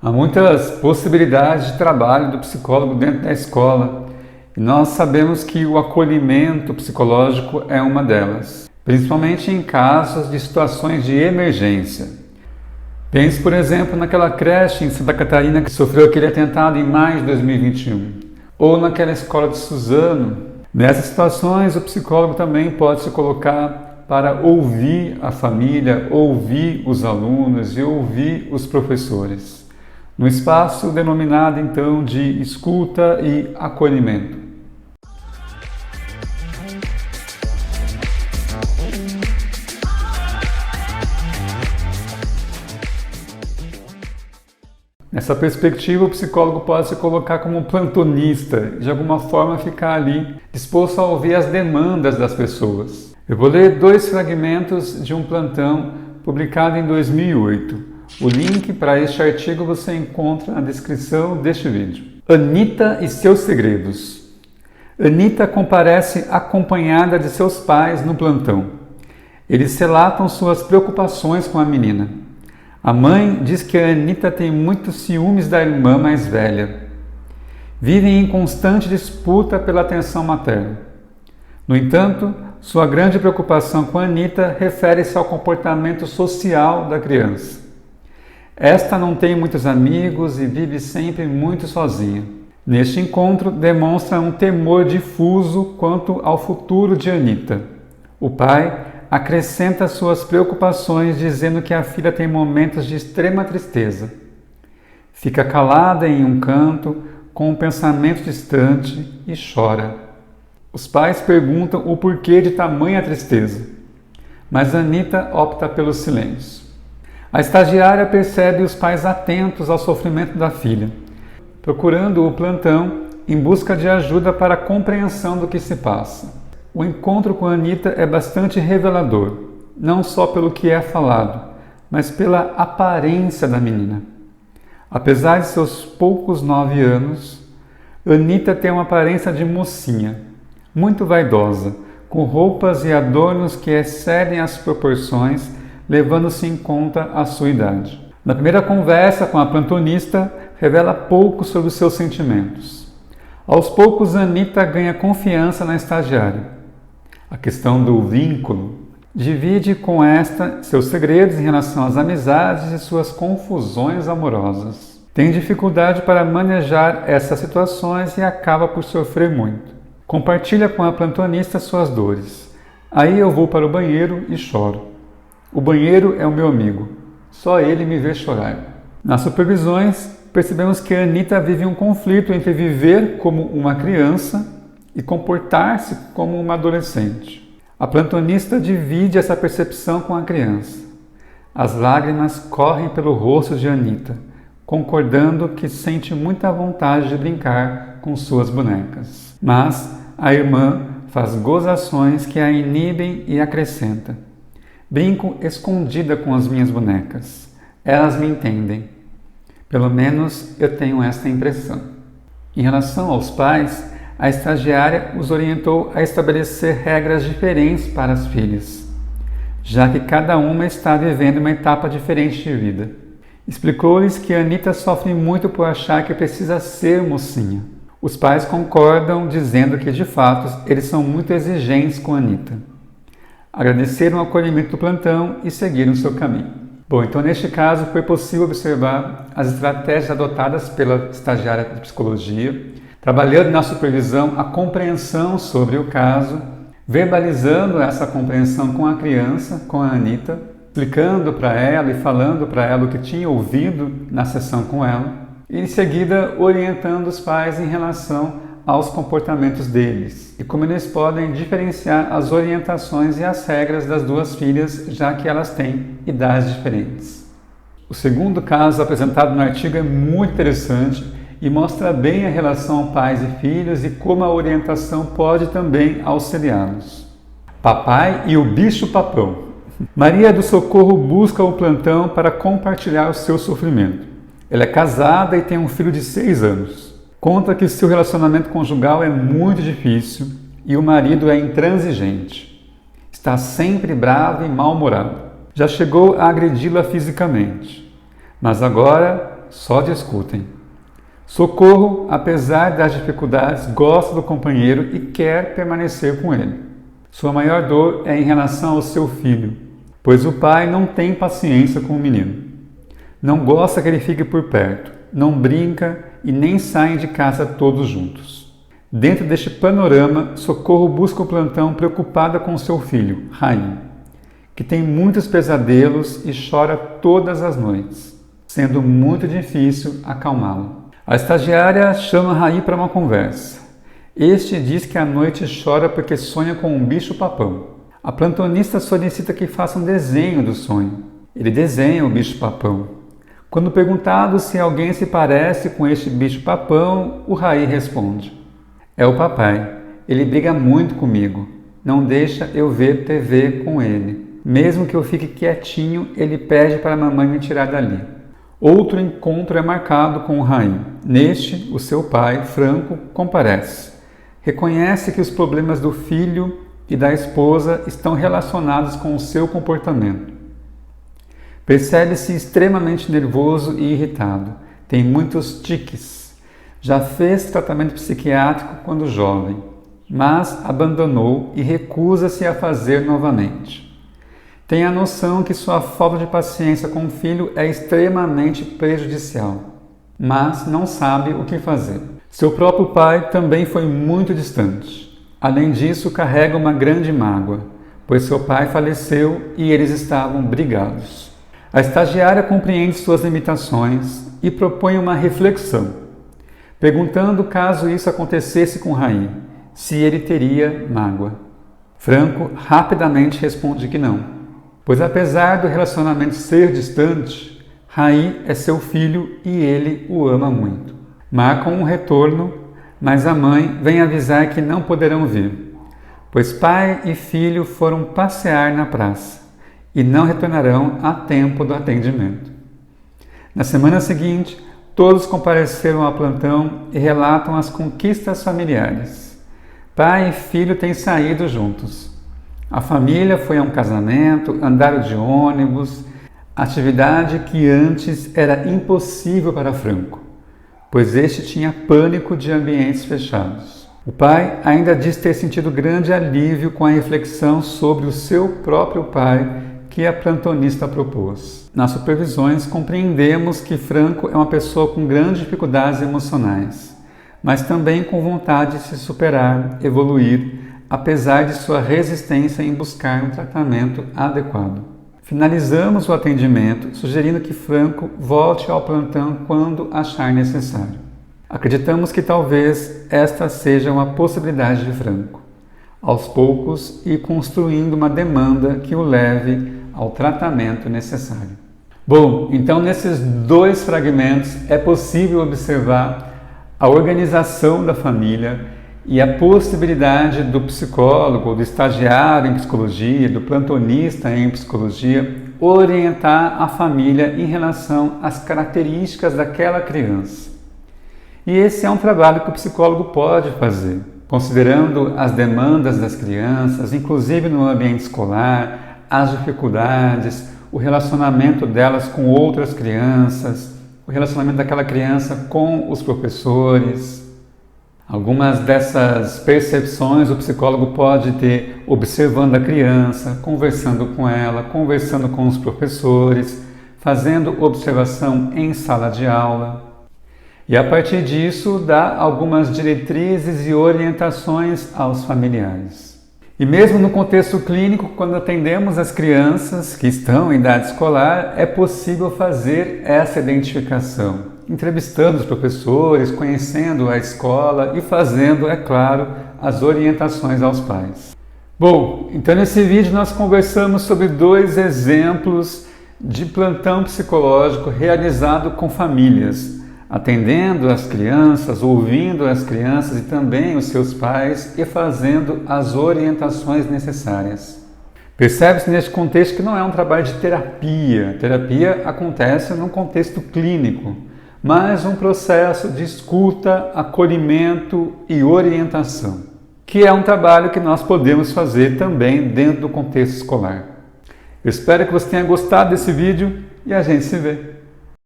Há muitas possibilidades de trabalho do psicólogo dentro da escola e nós sabemos que o acolhimento psicológico é uma delas, principalmente em casos de situações de emergência. Pense, por exemplo, naquela creche em Santa Catarina que sofreu aquele atentado em maio de 2021, ou naquela escola de Suzano. Nessas situações, o psicólogo também pode se colocar para ouvir a família, ouvir os alunos e ouvir os professores, no espaço denominado então de escuta e acolhimento. Nessa perspectiva, o psicólogo pode se colocar como um plantonista e de alguma forma ficar ali disposto a ouvir as demandas das pessoas. Eu vou ler 2 fragmentos de um plantão publicado em 2008. O link para este artigo você encontra na descrição deste vídeo. Anita e seus segredos. Anita comparece acompanhada de seus pais no plantão. Eles relatam suas preocupações com a menina. A mãe diz que a Anita tem muitos ciúmes da irmã mais velha. Vivem em constante disputa pela atenção materna. No entanto, sua grande preocupação com a Anita refere-se ao comportamento social da criança. Esta não tem muitos amigos e vive sempre muito sozinha. Neste encontro, demonstra um temor difuso quanto ao futuro de Anita. O pai acrescenta suas preocupações dizendo que a filha tem momentos de extrema tristeza. Fica calada em um canto, com um pensamento distante e chora. Os pais perguntam o porquê de tamanha tristeza, mas Anita opta pelo silêncio. A estagiária percebe os pais atentos ao sofrimento da filha, procurando o plantão em busca de ajuda para a compreensão do que se passa. O encontro com Anita é bastante revelador, não só pelo que é falado, mas pela aparência da menina. Apesar de seus poucos 9 anos, Anita tem uma aparência de mocinha, muito vaidosa, com roupas e adornos que excedem as proporções, levando-se em conta a sua idade. Na primeira conversa com a plantonista, revela pouco sobre os seus sentimentos. Aos poucos, Anita ganha confiança na estagiária. A questão do vínculo divide com esta seus segredos em relação às amizades e suas confusões amorosas. Tem dificuldade para manejar essas situações e acaba por sofrer muito. Compartilha com a plantonista suas dores. Aí eu vou para o banheiro e choro. O banheiro é o meu amigo. Só ele me vê chorar. Nas supervisões, percebemos que a Anita vive um conflito entre viver como uma criança e comportar-se como uma adolescente. A plantonista divide essa percepção com a criança. As lágrimas correm pelo rosto de Anita, concordando que sente muita vontade de brincar com suas bonecas. Mas a irmã faz gozações que a inibem e acrescenta: brinco escondida com as minhas bonecas. Elas me entendem. Pelo menos eu tenho esta impressão. Em relação aos pais, a estagiária os orientou a estabelecer regras diferentes para as filhas, já que cada uma está vivendo uma etapa diferente de vida. Explicou-lhes que Anita sofre muito por achar que precisa ser mocinha. Os pais concordam, dizendo que, de fato, eles são muito exigentes com Anita. Agradeceram o acolhimento do plantão e seguiram seu caminho. Bom, então neste caso foi possível observar as estratégias adotadas pela estagiária de psicologia, trabalhando na supervisão a compreensão sobre o caso, verbalizando essa compreensão com a criança, com a Anita, explicando para ela e falando para ela o que tinha ouvido na sessão com ela, e em seguida orientando os pais em relação aos comportamentos deles e como eles podem diferenciar as orientações e as regras das duas filhas, já que elas têm idades diferentes. O segundo caso apresentado no artigo é muito interessante e mostra bem a relação pais e filhos e como a orientação pode também auxiliá-los. Papai e o bicho-papão. Maria do Socorro busca o plantão para compartilhar o seu sofrimento. Ela é casada e tem um filho de 6 anos. Conta que seu relacionamento conjugal é muito difícil e o marido é intransigente. Está sempre bravo e mal-humorado. Já chegou a agredi-la fisicamente, mas agora só discutem. Socorro, apesar das dificuldades, gosta do companheiro e quer permanecer com ele. Sua maior dor é em relação ao seu filho, pois o pai não tem paciência com o menino. Não gosta que ele fique por perto, não brinca e nem saem de casa todos juntos. Dentro deste panorama, Socorro busca o plantão preocupada com seu filho, Raí, que tem muitos pesadelos e chora todas as noites, sendo muito difícil acalmá-lo. A estagiária chama Raí para uma conversa. Este diz que à noite chora porque sonha com um bicho-papão. A plantonista solicita que faça um desenho do sonho. Ele desenha o bicho-papão. Quando perguntado se alguém se parece com este bicho-papão, o Raí responde: é o papai. Ele briga muito comigo. Não deixa eu ver TV com ele. Mesmo que eu fique quietinho, ele pede para a mamãe me tirar dali. Outro encontro é marcado com o Raí. Neste, o seu pai, Franco, comparece. Reconhece que os problemas do filho e da esposa estão relacionados com o seu comportamento. Percebe-se extremamente nervoso e irritado. Tem muitos tiques. Já fez tratamento psiquiátrico quando jovem, mas abandonou e recusa-se a fazer novamente. Tem a noção que sua falta de paciência com o filho é extremamente prejudicial, mas não sabe o que fazer. Seu próprio pai também foi muito distante. Além disso, carrega uma grande mágoa, pois seu pai faleceu e eles estavam brigados. A estagiária compreende suas limitações e propõe uma reflexão, perguntando caso isso acontecesse com Raí, se ele teria mágoa. Franco rapidamente responde que não, pois apesar do relacionamento ser distante, Raí é seu filho e ele o ama muito. Marcam um retorno, mas a mãe vem avisar que não poderão vir, pois pai e filho foram passear na praça e não retornarão a tempo do atendimento. Na semana seguinte, todos compareceram ao plantão e relatam as conquistas familiares. Pai e filho têm saído juntos. A família foi a um casamento, andaram de ônibus, atividade que antes era impossível para Franco, pois este tinha pânico de ambientes fechados. O pai ainda diz ter sentido grande alívio com a reflexão sobre o seu próprio pai que a plantonista propôs. Nas supervisões, compreendemos que Franco é uma pessoa com grandes dificuldades emocionais, mas também com vontade de se superar, evoluir, apesar de sua resistência em buscar um tratamento adequado. Finalizamos o atendimento sugerindo que Franco volte ao plantão quando achar necessário. Acreditamos que talvez esta seja uma possibilidade de Franco, aos poucos ir construindo uma demanda que o leve ao tratamento necessário. Bom, então nesses dois fragmentos é possível observar a organização da família e a possibilidade do psicólogo, do estagiário em psicologia, do plantonista em psicologia, orientar a família em relação às características daquela criança. E esse é um trabalho que o psicólogo pode fazer, considerando as demandas das crianças, inclusive no ambiente escolar, as dificuldades, o relacionamento delas com outras crianças, o relacionamento daquela criança com os professores. Algumas dessas percepções o psicólogo pode ter observando a criança, conversando com ela, conversando com os professores, fazendo observação em sala de aula. E a partir disso dá algumas diretrizes e orientações aos familiares. E mesmo no contexto clínico, quando atendemos as crianças que estão em idade escolar, é possível fazer essa identificação, entrevistando os professores, conhecendo a escola e fazendo, é claro, as orientações aos pais. Bom, então nesse vídeo nós conversamos sobre 2 exemplos de plantão psicológico realizado com famílias, atendendo as crianças, ouvindo as crianças e também os seus pais e fazendo as orientações necessárias. Percebe-se neste contexto que não é um trabalho de terapia. Terapia acontece num contexto clínico, mas um processo de escuta, acolhimento e orientação, que é um trabalho que nós podemos fazer também dentro do contexto escolar. Eu espero que você tenha gostado desse vídeo e a gente se vê.